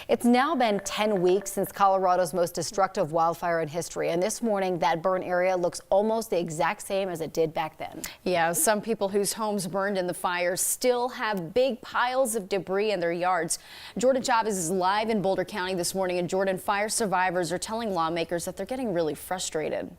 It's now been 10 weeks since Colorado's most destructive wildfire in history, and this morning that burn area looks almost the exact same as it did back then. Yeah, some people whose homes burned in the fire still have big piles of debris in their yards. Jordan Chavez is live in Boulder County this morning, and Jordan, fire survivors are telling lawmakers that they're getting really frustrated.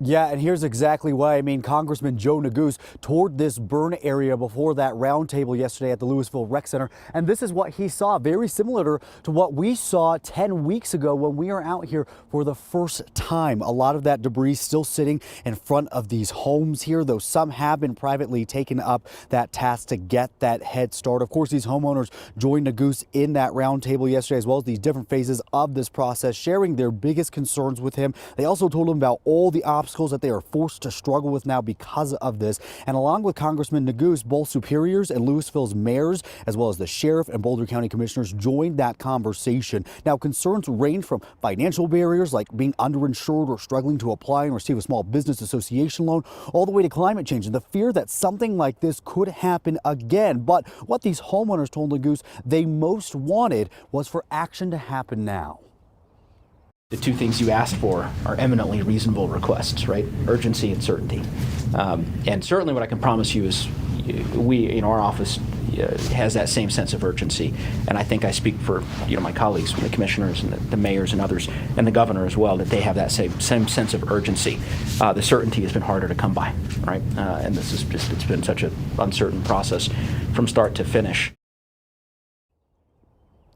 Yeah, and here's exactly why. Congressman Joe Neguse toured this burn area before that roundtable yesterday at the Louisville Rec Center, and this is what he saw, very similar to what we saw 10 weeks ago when we were out here for the first time. A lot of that debris still sitting in front of these homes here, though some have been privately taken up that task to get that head start. Of course, these homeowners joined Neguse in that roundtable yesterday, as well as these different phases of this process, sharing their biggest concerns with him. They also told him about all the obstacles that they are forced to struggle with now because of this. And along with Congressman Neguse, both superiors and Louisville's mayors, as well as the sheriff and Boulder County commissioners, joined that conversation. Now, concerns range from financial barriers like being underinsured or struggling to apply and receive a small business association loan, all the way to climate change and the fear that something like this could happen again. But what these homeowners told Neguse they most wanted was for action to happen now. The two things you asked for are eminently reasonable requests, right? Urgency and certainty. And certainly what I can promise you is we, in our office, has that same sense of urgency. And I think I speak for my colleagues, the commissioners and the mayors and others, and the governor as well, that they have that same sense of urgency. The certainty has been harder to come by, right? And this is just, it's been such an uncertain process from start to finish.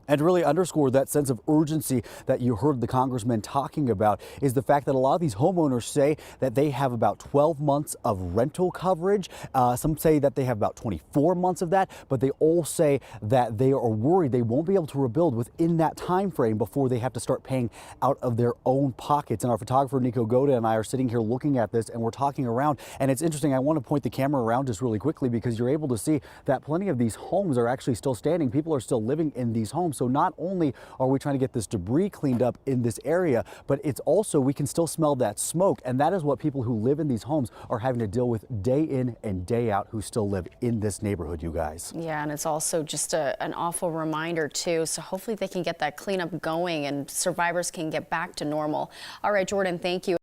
And to really underscore that sense of urgency that you heard the congressman talking about is the fact that a lot of these homeowners say that they have about 12 months of rental coverage. Some say that they have about 24 months of that, but they all say that they are worried they won't be able to rebuild within that time frame before they have to start paying out of their own pockets. And our photographer Nico Goda and I are sitting here looking at this, and we're talking around, and it's interesting. I want to point the camera around just really quickly because you're able to see that plenty of these homes are actually still standing. People are still living in these homes. So not only are we trying to get this debris cleaned up in this area, but it's also, we can still smell that smoke. And that is what people who live in these homes are having to deal with day in and day out, who still live in this neighborhood, you guys. Yeah, and it's also just an awful reminder too. So hopefully they can get that cleanup going and survivors can get back to normal. All right, Jordan, thank you.